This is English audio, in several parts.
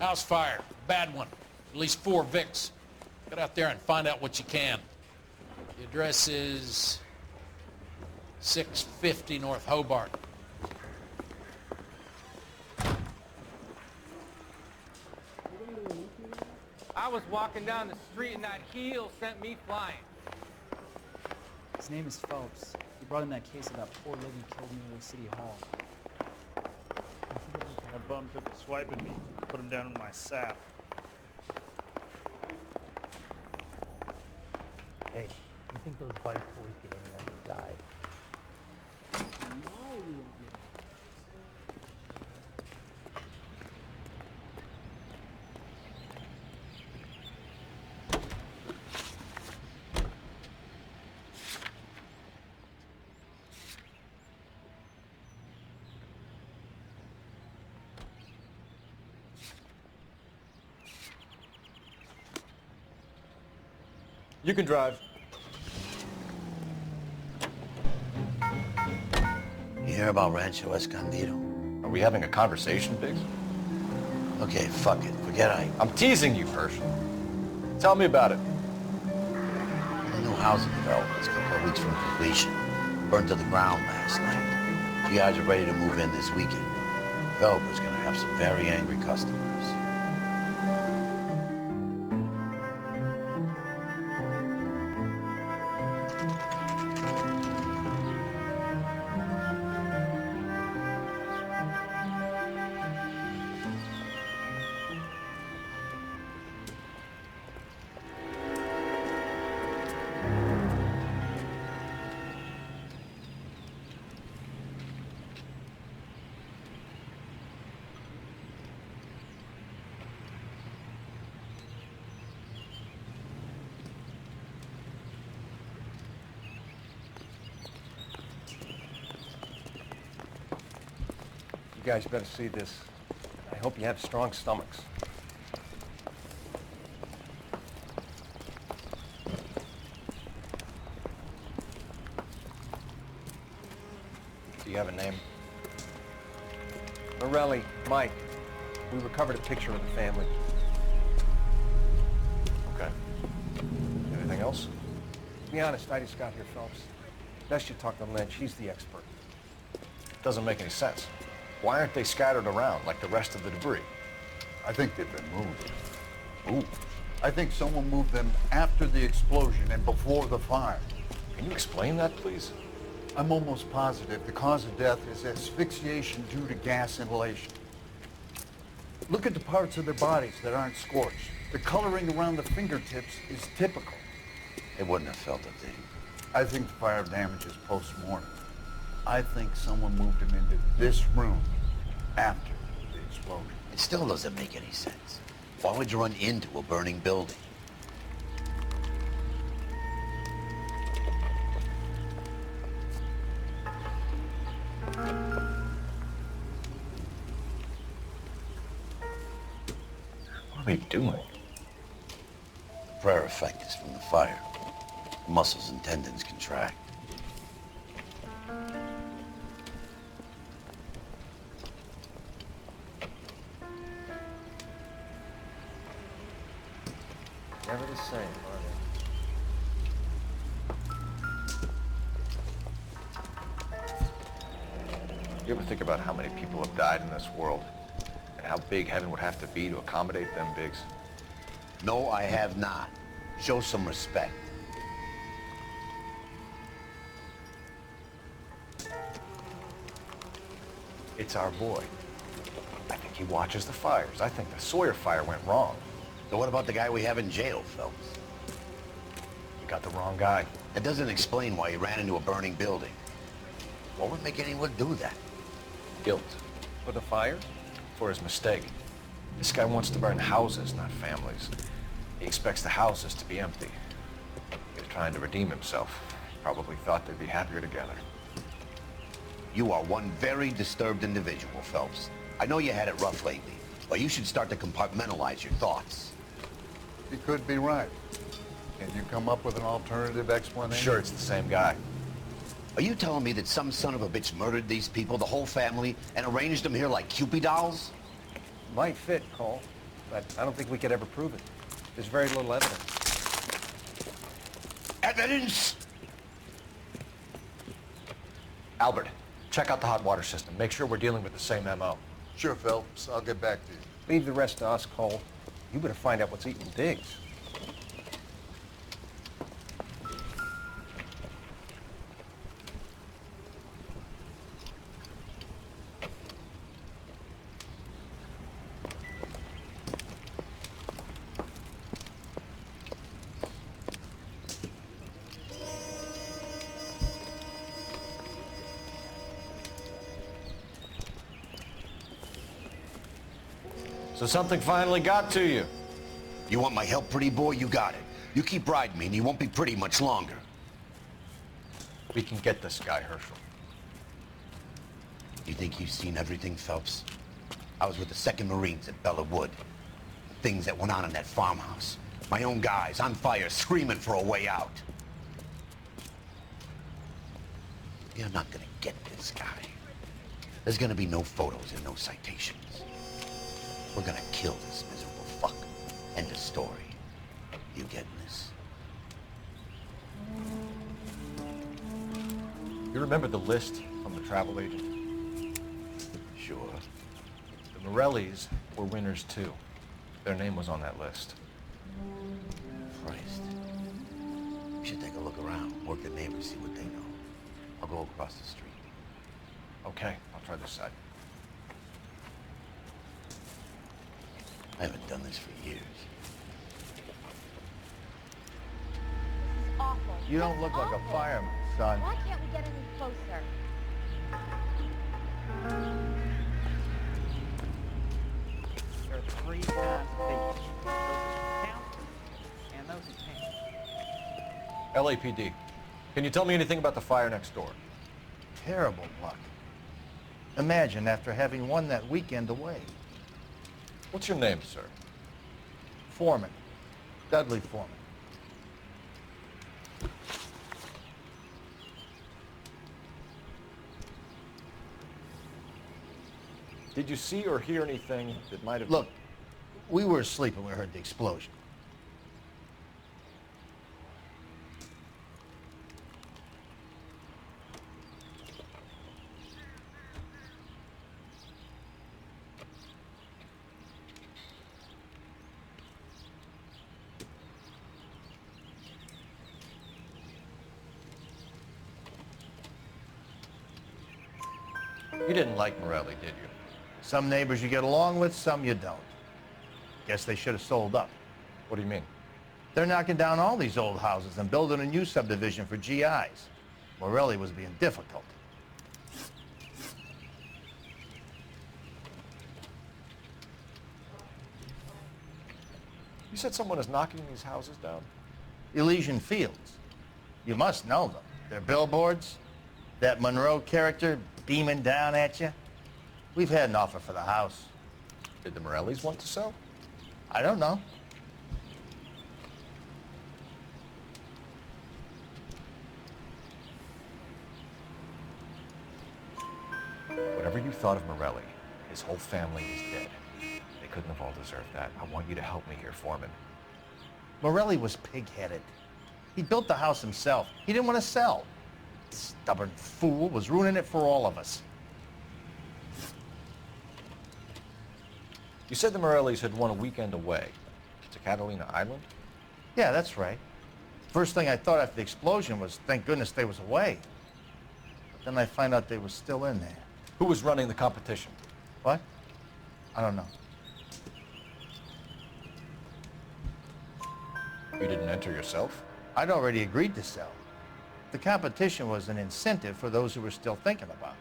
House fire. Bad one. At least 4 Vicks. Get out there and find out what you can. The address is 650 North Hobart. I was walking down the street and that heel sent me flying. His name is Phelps. He brought in that case of that poor lady killed near the city hall. That bum took a swipe at me, put him down in my sap. Hey, you think those bike boys get any of them died? You can drive. You hear about Rancho Escondido? Are we having a conversation, Biggs? Okay, fuck it. Forget I'm teasing you, Herschel. Tell me about it. The new housing development's a couple of weeks from completion. Burned to the ground last night. You guys are ready to move in this weekend. The developer's gonna have some very angry customers. You guys better see this. I hope you have strong stomachs. Do you have a name? Morelli, Mike. We recovered a picture of the family. Okay. Anything else? To be honest, I just got here, Phelps. Best you talk to Lynch. He's the expert. Doesn't make any sense. Why aren't they scattered around like the rest of the debris? I think they've been moved. Ooh. I think someone moved them after the explosion and before the fire. Can you explain that, please? I'm almost positive the cause of death is asphyxiation due to gas inhalation. Look at the parts of their bodies that aren't scorched. The coloring around the fingertips is typical. They wouldn't have felt a thing. I think the fire damage is post-mortem. I think someone moved him into this room after the explosion. It still doesn't make any sense. Why would you run into a burning building? What are we doing? The prayer effect is from the fire. Muscles and tendons contract. Never the same, are they? You ever think about how many people have died in this world? And how big heaven would have to be to accommodate them, Biggs? No, I have not. Show some respect. It's our boy. I think he watches the fires. I think the Sawyer fire went wrong. So what about the guy we have in jail, Phelps? You got the wrong guy. That doesn't explain why he ran into a burning building. What would make anyone do that? Guilt. For the fire? For his mistake. This guy wants to burn houses, not families. He expects the houses to be empty. He's trying to redeem himself. Probably thought they'd be happier together. You are one very disturbed individual, Phelps. I know you had it rough lately, but you should start to compartmentalize your thoughts. You could be right. Can you come up with an alternative explanation? Sure, it's the same guy. Are you telling me that some son of a bitch murdered these people, the whole family, and arranged them here like Cupid dolls? Might fit, Cole. but I don't think we could ever prove it. There's very little evidence. Evidence? Albert, check out the hot water system. Make sure we're dealing with the same MO. Sure, Phelps. I'll get back to you. Leave the rest to us, Cole. You better find out what's eating Diggs. So something finally got to you. You want my help, pretty boy? You got it. You keep riding me and you won't be pretty much longer. We can get this guy, Herschel. You think you've seen everything, Phelps? I was with the 2nd Marines at Bella Wood. The things that went on in that farmhouse. My own guys on fire, screaming for a way out. You're not gonna get this guy. There's gonna be no photos and no citations. We're gonna kill this miserable fuck. End of story. You getting this? You remember the list from the travel agent? Sure. The Morellis were winners too. Their name was on that list. Christ. We should take a look around, work the neighbors, see what they know. I'll go across the street. Okay, I'll try this side. I haven't done this for years. Awful. You don't look like a fireman, son. Why can't we get any closer? There are 3 mass vehicles. Those count, and those in paint. LAPD. Can you tell me anything about the fire next door? Terrible luck. Imagine after having won that weekend away. What's your name, sir? Foreman. Dudley Foreman. Did you see or hear anything that might have... Look, we were asleep when we heard the explosion. You didn't like Morelli, did you? Some neighbors you get along with, some you don't. Guess they should have sold up. What do you mean? They're knocking down all these old houses and building a new subdivision for GIs. Morelli was being difficult. You said someone is knocking these houses down? Elysian Fields. You must know them. They're billboards. That Monroe character beaming down at you. We've had an offer for the house. Did the Morellis want to sell? I don't know. Whatever you thought of Morelli, his whole family is dead. They couldn't have all deserved that. I want you to help me here, Foreman. Morelli was pig-headed. He built the house himself. He didn't want to sell. Stubborn fool was ruining it for all of us. You said the Morellis had won a weekend away to Catalina Island? Yeah, that's right. First thing I thought after the explosion was, thank goodness they was away. But then I find out they were still in there. Who was running the competition? What? I don't know. You didn't enter yourself? I'd already agreed to sell. The competition was an incentive for those who were still thinking about it.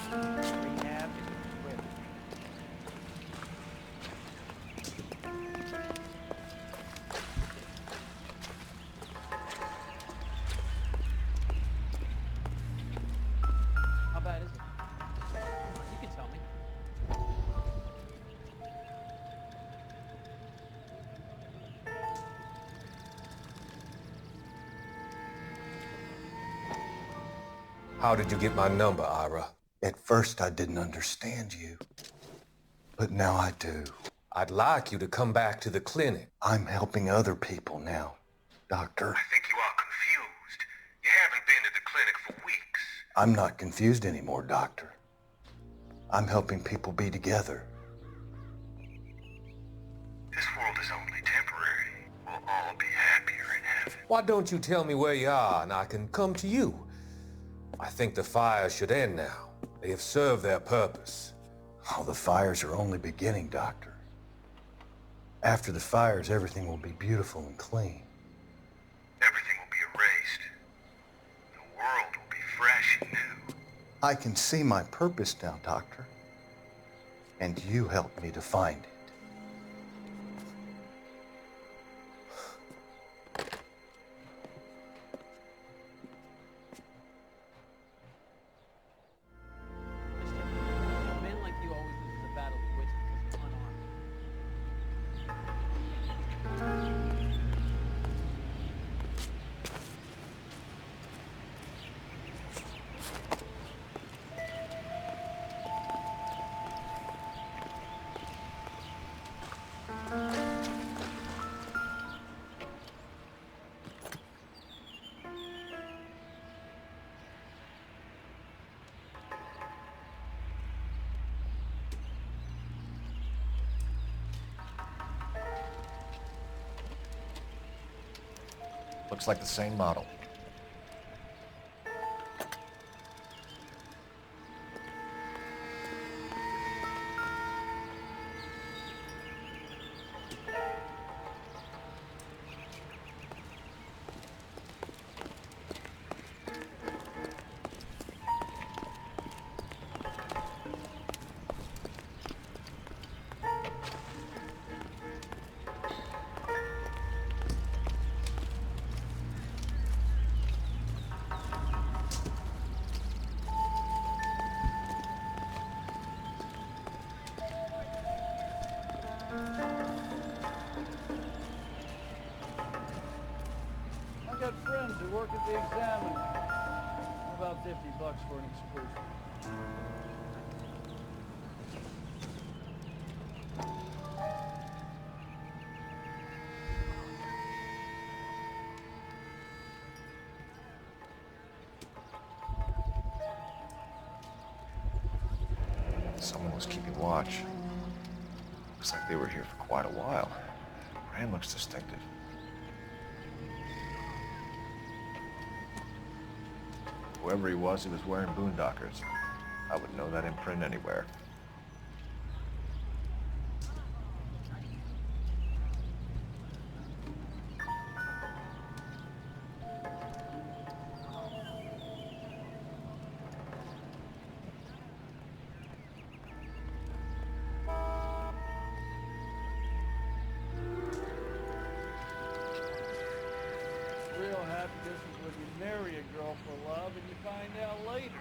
Rehab is quick. How did you get my number, Ira? At first, I didn't understand you. But now I do. I'd like you to come back to the clinic. I'm helping other people now, Doctor. I think you are confused. You haven't been to the clinic for weeks. I'm not confused anymore, Doctor. I'm helping people be together. This world is only temporary. We'll all be happier in heaven. Why don't you tell me where you are and I can come to you? I think the fires should end now. They have served their purpose. Oh, the fires are only beginning, Doctor. After the fires, everything will be beautiful and clean. Everything will be erased. The world will be fresh and new. I can see my purpose now, Doctor. And you helped me to find it. Men like you always lose the battle of wits because they're unarmed. Looks like the same model. I got friends who work at the Examiner. About $50 for an exclusive. Someone was keeping watch. Looks like they were here for quite a while. Brand looks distinctive. Whoever he was wearing boondockers. I would know that imprint anywhere. Real happiness is when you marry a girl for love and you find out later.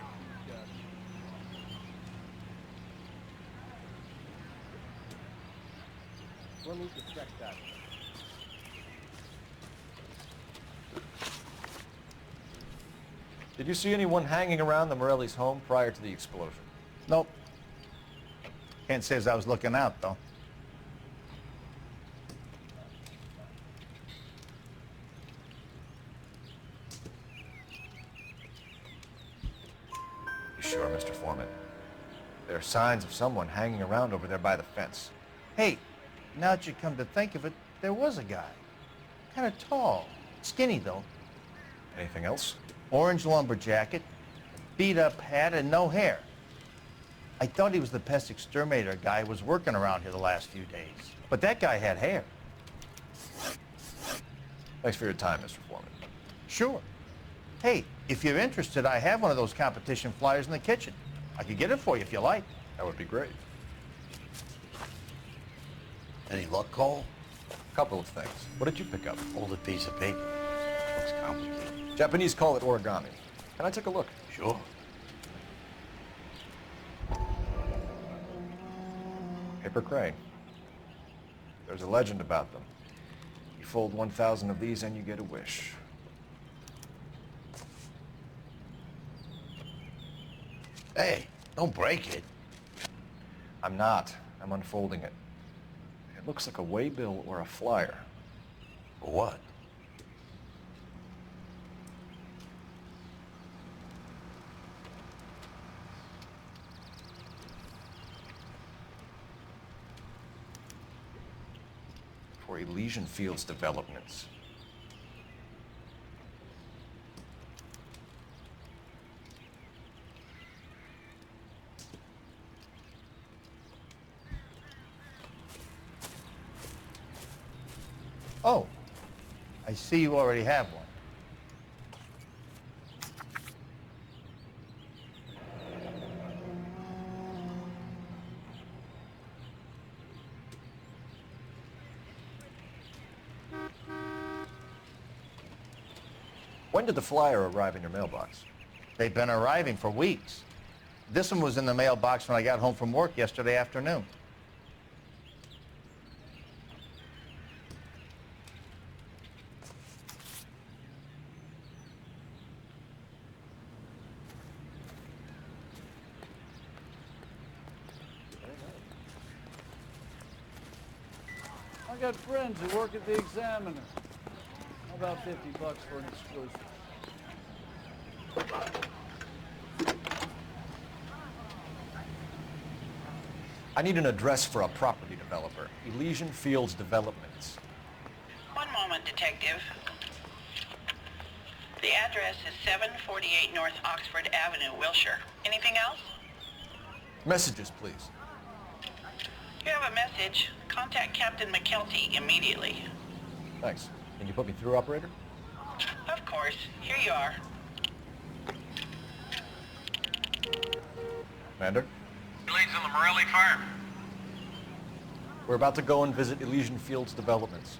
We'll need to check that. Did you see anyone hanging around the Morelli's home prior to the explosion? Nope. Can't say as I was looking out, though. You sure, Mr. Foreman? There are signs of someone hanging around over there by the fence. Hey, now that you come to think of it, there was a guy. Kind of tall. Skinny, though. Anything else? Orange lumber jacket, beat-up hat, and no hair. I thought he was the pest exterminator guy who was working around here the last few days. But that guy had hair. Thanks for your time, Mr. Foreman. Sure. Hey, if you're interested, I have one of those competition flyers in the kitchen. I could get it for you if you like. That would be great. Any luck, Cole? A couple of things. What did you pick up? Folded piece of paper. Looks complicated. Japanese call it origami. Can I take a look? Sure. Paper crane. There's a legend about them. You fold 1,000 of these and you get a wish. Hey, don't break it. I'm not. I'm unfolding it. It looks like a waybill or a flyer. For what? For Elysian Fields developments. Oh, I see you already have one. When did the flyer arrive in your mailbox? They've been arriving for weeks. This one was in the mailbox when I got home from work yesterday afternoon. I got friends who work at the Examiner. How about $50 for an exclusive? I need an address for a property developer. Elysian Fields Developments. One moment, Detective. The address is 748 North Oxford Avenue, Wilshire. Anything else? Messages, please. You have a message. Contact Captain McKelty immediately. Thanks. Can you put me through, operator? Of course. Here you are. Commander? Leads in the Morelli fire. We're about to go and visit Elysian Fields Developments.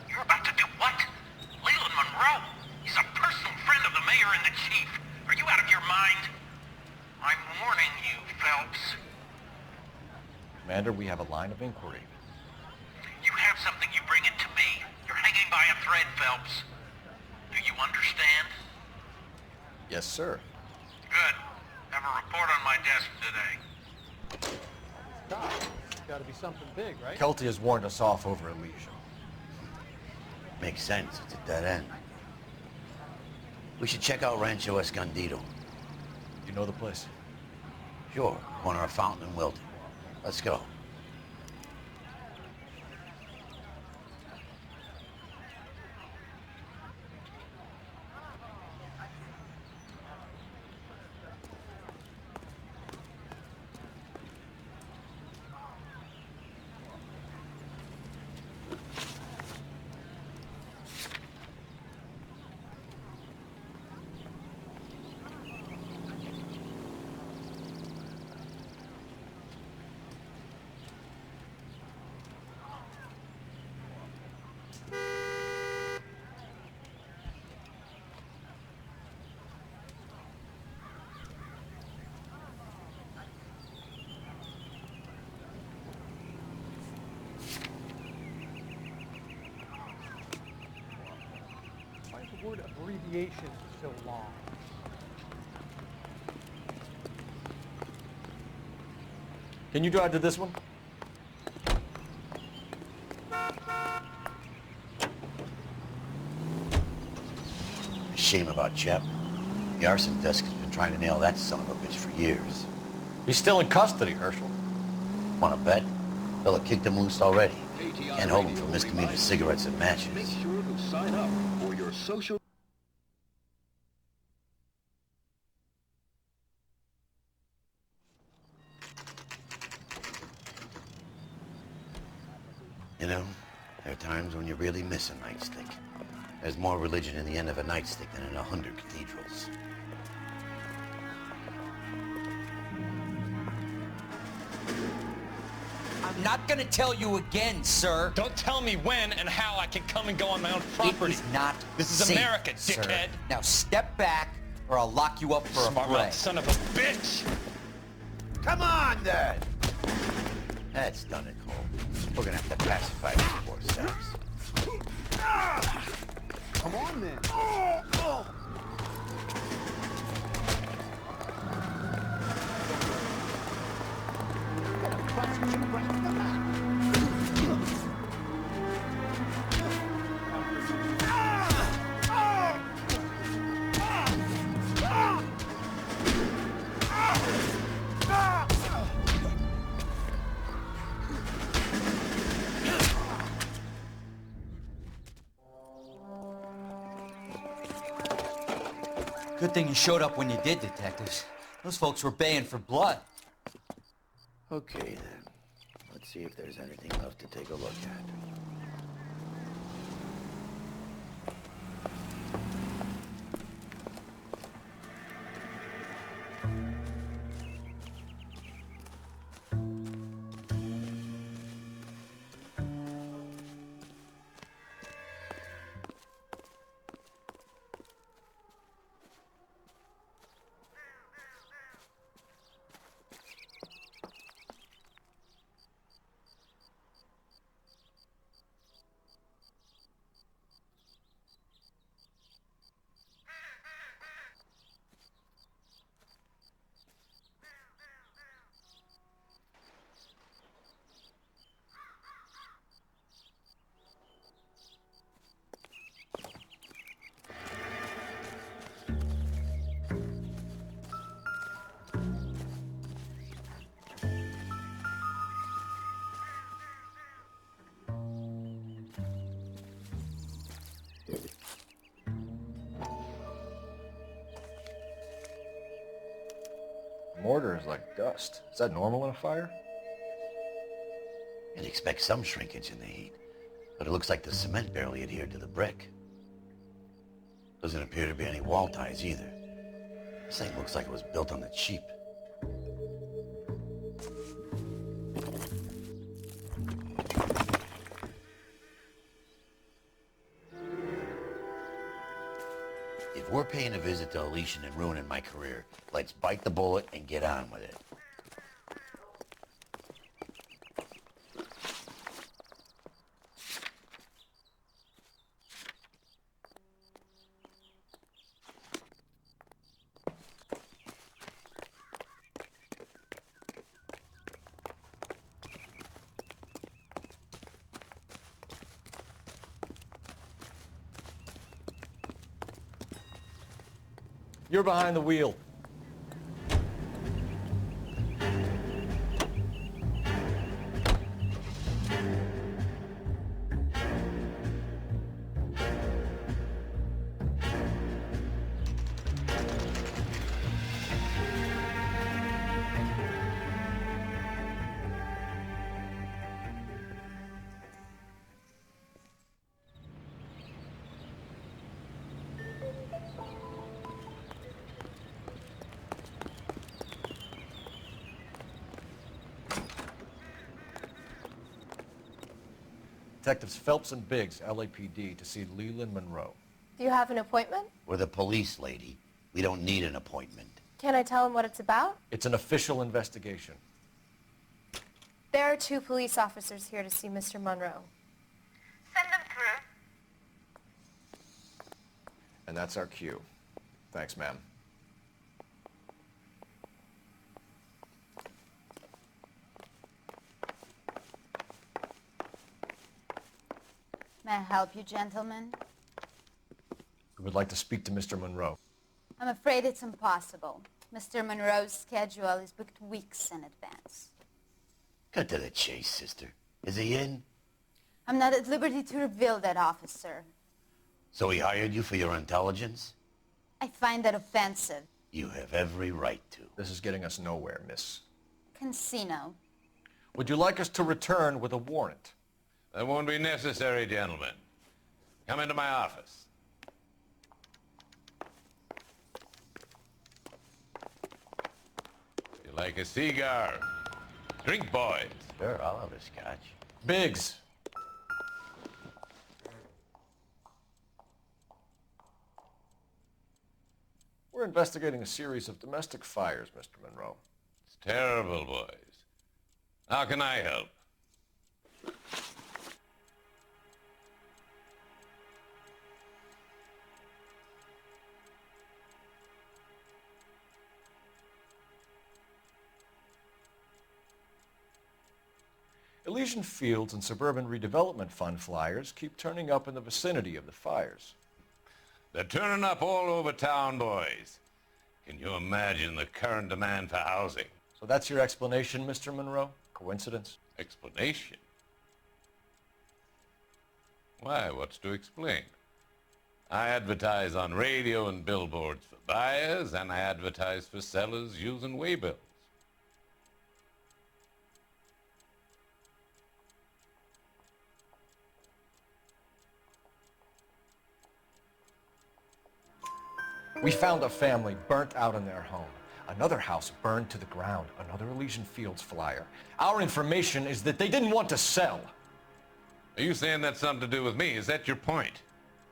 You're about to do what? Leland Monroe? He's a personal friend of the mayor and the chief. Are you out of your mind? I'm warning you, Phelps. Commander, we have a line of inquiry. You have something, you bring it to me. You're hanging by a thread, Phelps. Do you understand? Yes, sir. Good. Have a report on my desk today. It's got to be something big, right? Kelty has warned us off over Elysian. Makes sense. It's a dead end. We should check out Rancho Escondido. You know the place? Sure. Corner of Fountain and Wilton. Let's go. Why is the word abbreviation so long? Can you drive to this one? Shame about Shep. The arson desk has been trying to nail that son of a bitch for years. He's still in custody, Herschel. Wanna bet? Fella kicked him loose already. Can't hold him for misdemeanor cigarettes and matches. Make sure to sign up for your social... You know, there are times when you really miss a nightstick. There's more religion in the end of a nightstick than in 100 cathedrals. I'm not gonna tell you again, sir. Don't tell me when and how I can come and go on my own property. It is not This is safe, America, sir. dickhead. Now step back, or I'll lock you up for Smart a fray. mouth son of a bitch! Come on, then! That's done it, Cole. We're gonna have to pacify these poor saps. Come on, then. Good thing you showed up when you did, detectives. Those folks were baying for blood. Okay, then. Let's see if there's anything left to take a look at. Mortar is like dust. Is that normal in a fire? You'd expect some shrinkage in the heat, but it looks like the cement barely adhered to the brick. Doesn't appear to be any wall ties either. This thing looks like it was built on the cheap. If we're paying a visit to Elysian and ruining my career, let's bite the bullet and get on with it. You're behind the wheel. Detectives Phelps and Biggs, LAPD, to see Leland Monroe. Do you have an appointment? We're the police, lady. We don't need an appointment. Can I tell him what it's about? It's an official investigation. There are 2 police officers here to see Mr. Monroe. Send them through. And that's our cue. Thanks, ma'am. May I help you, gentlemen? We would like to speak to Mr. Monroe. I'm afraid it's impossible. Mr. Monroe's schedule is booked weeks in advance. Cut to the chase, sister. Is he in? I'm not at liberty to reveal that, officer. So he hired you for your intelligence? I find that offensive. You have every right to. This is getting us nowhere, miss. Casino. Would you like us to return with a warrant? That won't be necessary, gentlemen. Come into my office. You like a cigar? Drink, boys. Sure, I'll have a scotch. Biggs. We're investigating a series of domestic fires, Mr. Monroe. It's terrible, boys. How can I help? Elysian Fields and Suburban Redevelopment Fund flyers keep turning up in the vicinity of the fires. They're turning up all over town, boys. Can you imagine the current demand for housing? So that's your explanation, Mr. Monroe? Coincidence? Explanation? Why, what's to explain? I advertise on radio and billboards for buyers, and I advertise for sellers using waybills. We found a family burnt out in their home. Another house burned to the ground. Another Elysian Fields flyer. Our information is that they didn't want to sell. Are you saying that's something to do with me? Is that your point?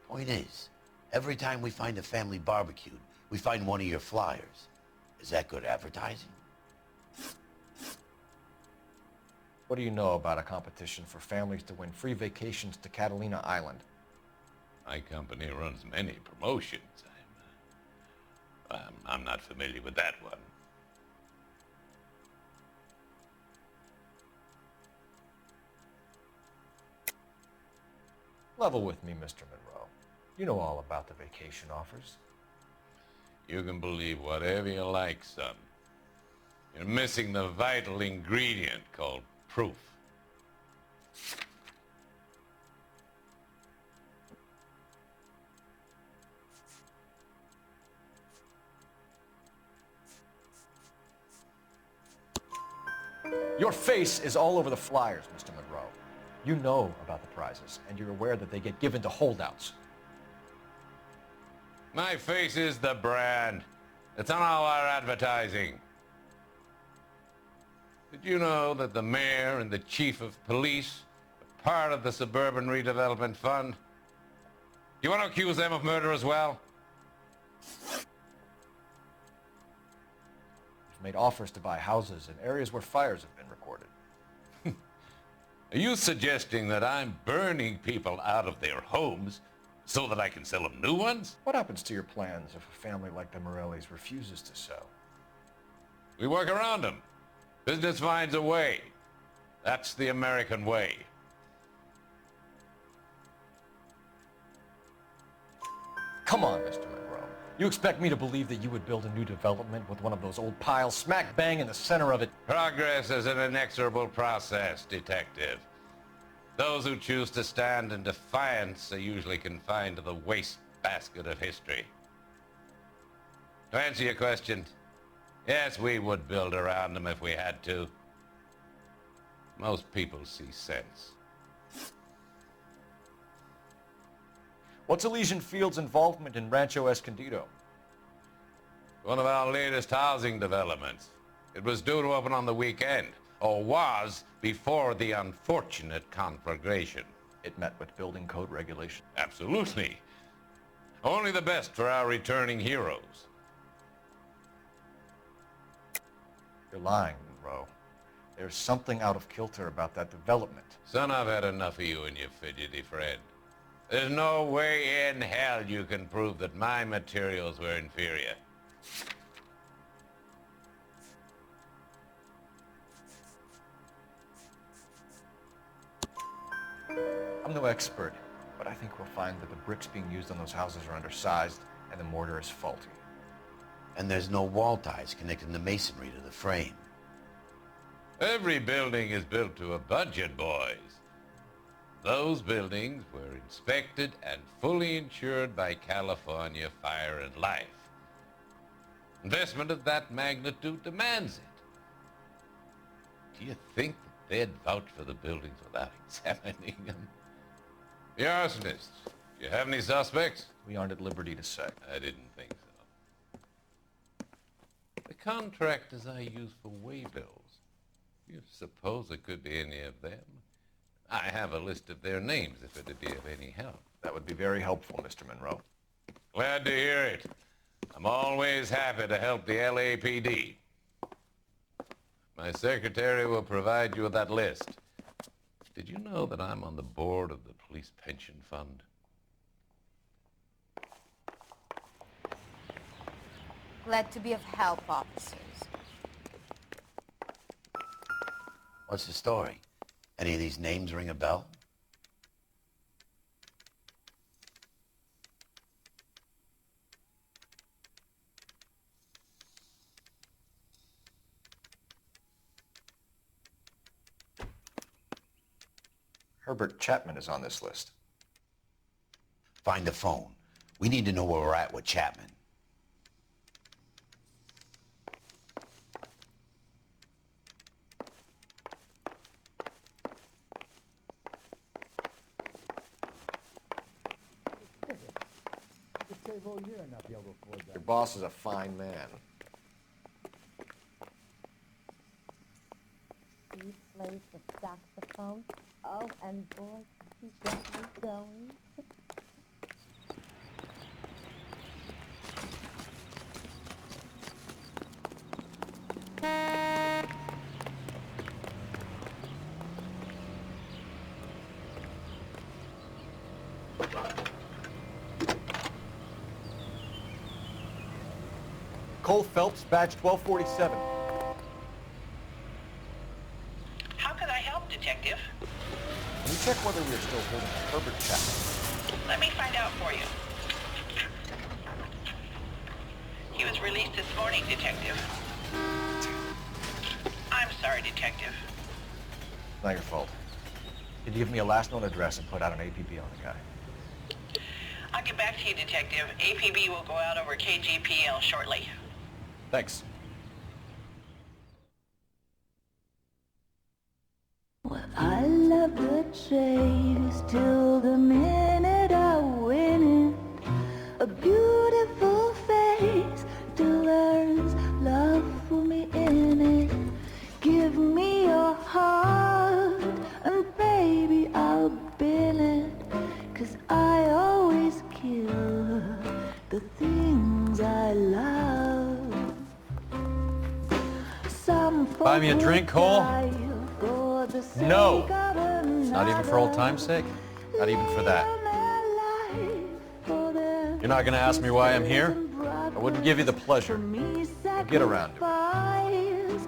Point is, every time we find a family barbecued, we find one of your flyers. Is that good advertising? What do you know about a competition for families to win free vacations to Catalina Island? My company runs many promotions. I'm not familiar with that one. Level with me, Mr. Monroe. You know all about the vacation offers. You can believe whatever you like, son. You're missing the vital ingredient called proof. Your face is all over the flyers, Mr. Monroe. You know about the prizes, and you're aware that they get given to holdouts. My face is the brand. It's on all our advertising. Did you know that the mayor and the chief of police are part of the Suburban Redevelopment Fund? Do you want to accuse them of murder as well? You've made offers to buy houses in areas where fires have been recorded. Are you suggesting that I'm burning people out of their homes so that I can sell them new ones? What happens to your plans if a family like the Morellis refuses to sell? We work around them. Business finds a way. That's the American way. Come on, Mr. Monroe. You expect me to believe that you would build a new development with one of those old piles smack bang in the center of it? Progress is an inexorable process, detective. Those who choose to stand in defiance are usually confined to the wastebasket of history. To answer your question, yes, we would build around them if we had to. Most people see sense. What's Elysian Fields' involvement in Rancho Escondido? One of our latest housing developments. It was due to open on the weekend, or was before the unfortunate conflagration. It met with building code regulations. Absolutely. Only the best for our returning heroes. You're lying, Monroe. There's something out of kilter about that development. Son, I've had enough of you and your fidgety friend. There's no way in hell you can prove that my materials were inferior. I'm no expert, but I think we'll find that the bricks being used on those houses are undersized and the mortar is faulty. And there's no wall ties connecting the masonry to the frame. Every building is built to a budget, boys. Those buildings were inspected and fully insured by California Fire and Life. Investment of that magnitude demands it. Do you think that they'd vouch for the buildings without examining them? The arsonists, do you have any suspects? We aren't at liberty to say. I didn't think so. The contractors I use for waybills, you suppose it could be any of them? I have a list of their names if it'd be of any help. That would be very helpful, Mr. Monroe. Glad to hear it. I'm always happy to help the LAPD. My secretary will provide you with that list. Did you know that I'm on the board of the Police Pension Fund? Glad to be of help, officers. What's the story? Any of these names ring a bell? Herbert Chapman is on this list. Find the phone. We need to know where we're at with Chapman. Your boss is a fine man. He plays the saxophone. Oh, and boy, he got me going. Cole Phelps, badge 1247. How could I help, Detective? Can you check whether we are still holding Herbert Chapman? Let me find out for you. He was released this morning, Detective. I'm sorry, Detective. Not your fault. Did you give me a last known address and put out an APB on the guy? I'll get back to you, Detective. APB will go out over KGPL shortly. Thanks. Well, I love the chase till the minute I win it. A beautiful face till there's love for me in it. Give me your heart and baby I'll bin it. 'Cause I always kill the things I love. Buy me a drink, Cole? No. Not even for old time's sake? Not even for that. You're not gonna ask me why I'm here? I wouldn't give you the pleasure. I'll get around to it.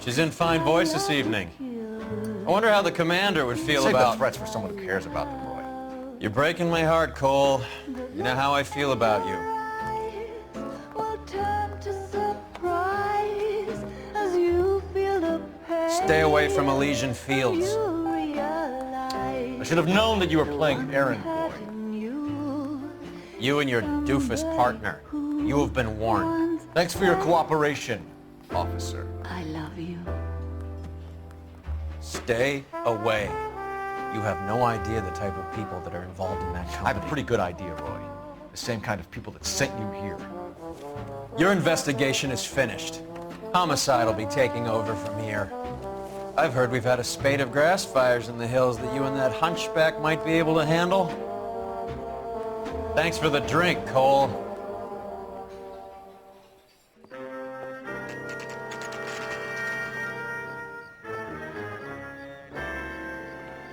She's in fine voice this evening. I wonder how the commander would feel Save about... the threats for someone who cares about them, Roy. You're breaking my heart, Cole. You know how I feel about you. Stay away from Elysian Fields. I should have known that you were playing errand boy. You and your doofus partner. You have been warned. Thanks for your cooperation, officer. I love you. Stay away. You have no idea the type of people that are involved in that company. I have a pretty good idea, Roy. The same kind of people that sent you here. Your investigation is finished. Homicide will be taking over from here. I've heard we've had a spate of grass fires in the hills that you and that hunchback might be able to handle. Thanks for the drink, Cole.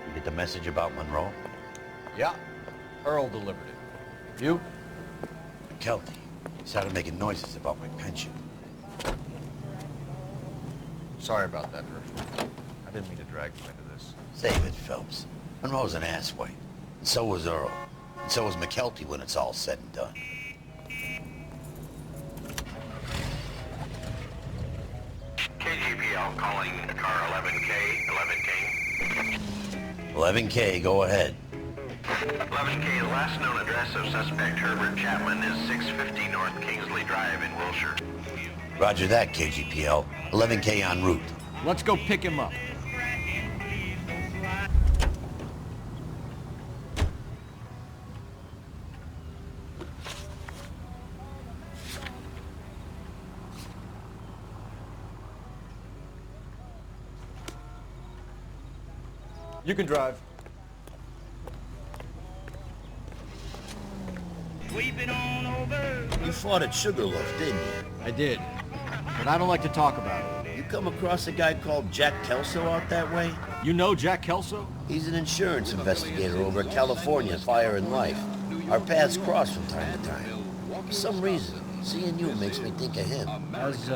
You get the message about Monroe? Yeah, Earl delivered it. You? McKelty. He started making noises about my pension. Sorry about that, Herschel. I didn't mean to drag you into this. Save it, Phelps. Monroe's an asswipe. And so was Earl. And so was McKelty when it's all said and done. KGPL calling car 11K, 11K. 11K, go ahead. 11K, the last known address of suspect Herbert Chapman is 650 North Kingsley Drive in Wilshire. Roger that, KGPL. 11K en route. Let's go pick him up. You can drive. You fought at Sugarloaf, didn't you? I did. But I don't like to talk about it. You come across a guy called Jack Kelso out that way? You know Jack Kelso? He's an insurance investigator over at California Fire and Life. Our paths cross from time to time. For some reason, seeing you makes me think of him. Has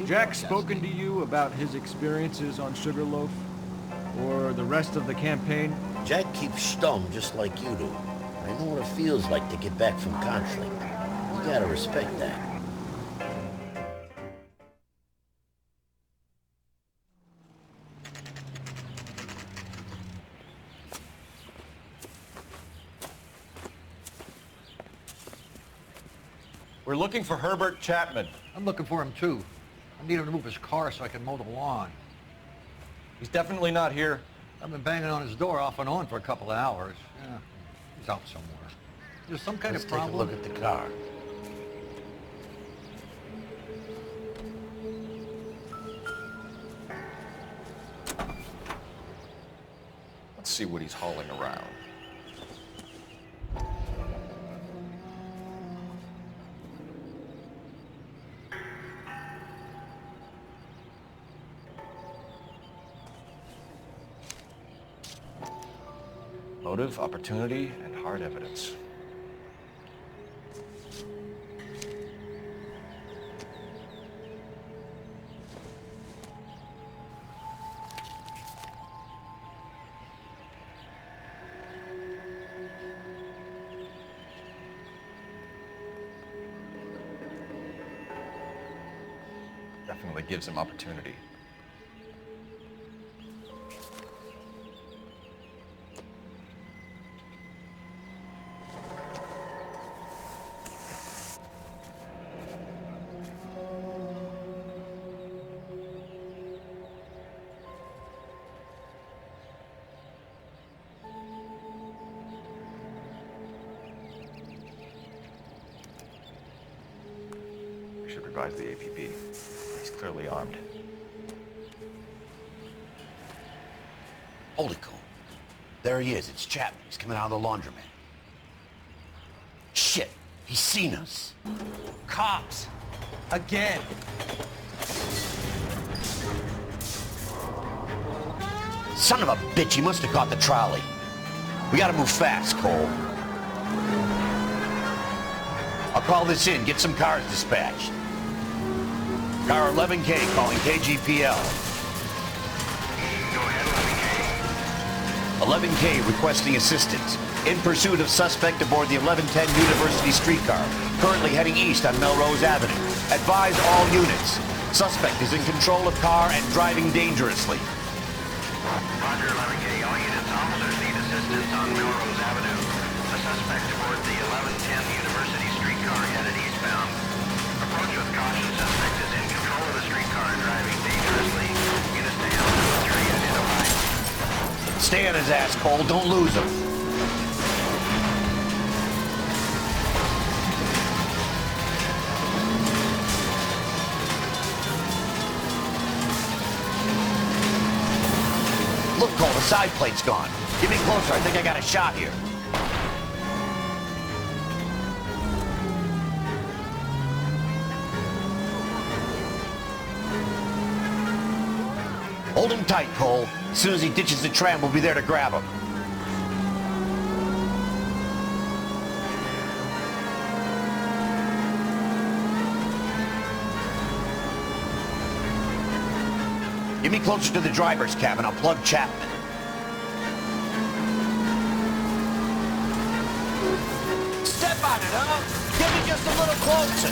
Jack spoken to you about his experiences on Sugarloaf? Or the rest of the campaign? Jack keeps stum just like you do. I know what it feels like to get back from conflict. You gotta respect that. We're looking for Herbert Chapman. I'm looking for him too. I need him to move his car so I can mow the lawn. He's definitely not here. I've been banging on his door off and on for a couple of hours. Yeah, he's out somewhere. There's some kind of problem. Let's take a look at the car. Let's see what he's hauling around. Motive, opportunity, and hard evidence. Definitely gives him opportunity. We should revise the APB. He's clearly armed. Hold it, Cole. There he is. It's Chapman. He's coming out of the laundromat. Shit. He's seen us. Cops. Again. Son of a bitch. He must have caught the trolley. We gotta move fast, Cole. I'll call this in. Get some cars dispatched. Car 11K calling KGPL. Go ahead, 11K requesting assistance. In pursuit of suspect aboard the 1110 University streetcar. Currently heading east on Melrose Avenue. Advise all units. Suspect is in control of car and driving dangerously. Roger, 11K. All units, officers need assistance on Melrose Avenue. The suspect aboard the 1110 University streetcar headed eastbound. Approach with caution. Suspect is in control of the streetcar and driving dangerously. Units to L2 identified. Stay on his ass, Cole. Don't lose him. Look, Cole, the side plate's gone. Get me closer. I think I got a shot here. Hold him tight, Cole. As soon as he ditches the tram, we'll be there to grab him. Get me closer to the driver's cabin. I'll plug Chapman. Step on it, huh? Get me just a little closer.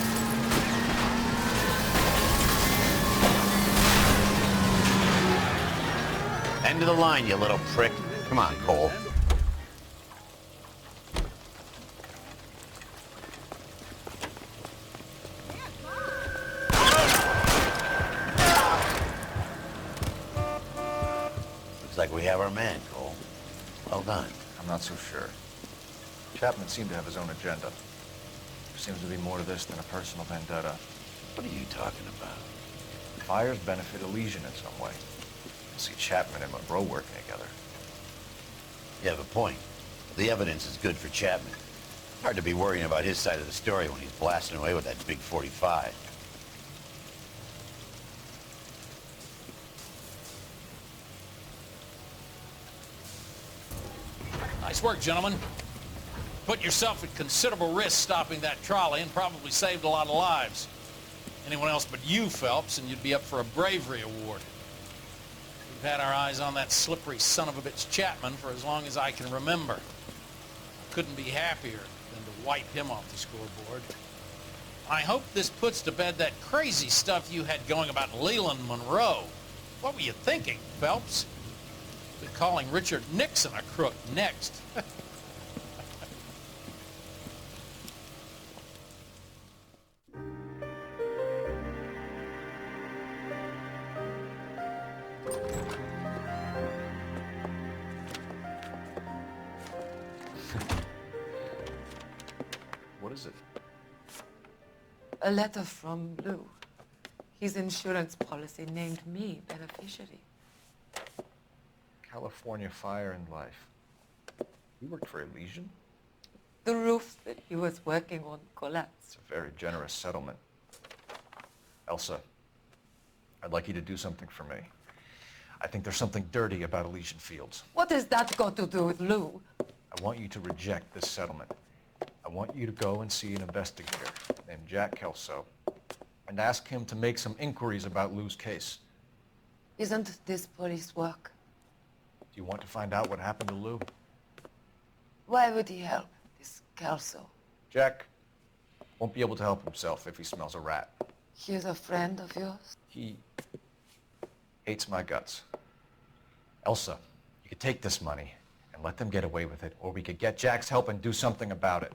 End of the line, you little prick. Come on, Cole. Looks like we have our man, Cole. Well done. I'm not so sure. Chapman seemed to have his own agenda. There seems to be more to this than a personal vendetta. What are you talking about? Fires benefit Elysian in some way. You'll see Chapman and Monroe working together. You have a point. The evidence is good for Chapman. Hard to be worrying about his side of the story when he's blasting away with that big 45. Nice work, gentlemen. Put yourself at considerable risk stopping that trolley and probably saved a lot of lives. Anyone else but you, Phelps, and you'd be up for a bravery award. We've had our eyes on that slippery son of a bitch Chapman for as long as I can remember. I couldn't be happier than to wipe him off the scoreboard. I hope this puts to bed that crazy stuff you had going about Leland Monroe. What were you thinking, Phelps? Be calling Richard Nixon a crook next. What is it? A letter from Lou. His insurance policy named me beneficiary. California Fire and Life. You worked for Elysian? The roof that he was working on collapsed. It's a very generous settlement. Elsa, I'd like you to do something for me. I think there's something dirty about Elysian Fields. What has that got to do with Lou? I want you to reject this settlement. I want you to go and see an investigator named Jack Kelso and ask him to make some inquiries about Lou's case. Isn't this police work? Do you want to find out what happened to Lou? Why would he help, this Kelso? Jack won't be able to help himself if he smells a rat. He's a friend of yours? He hates my guts. Elsa, you could take this money and let them get away with it, or we could get Jack's help and do something about it.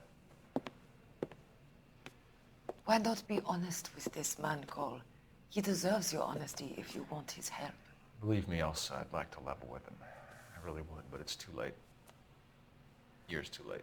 Why not be honest with this man, Cole? He deserves your honesty if you want his help. Believe me, Elsa, I'd like to level with him. I really would, but it's too late. Years too late.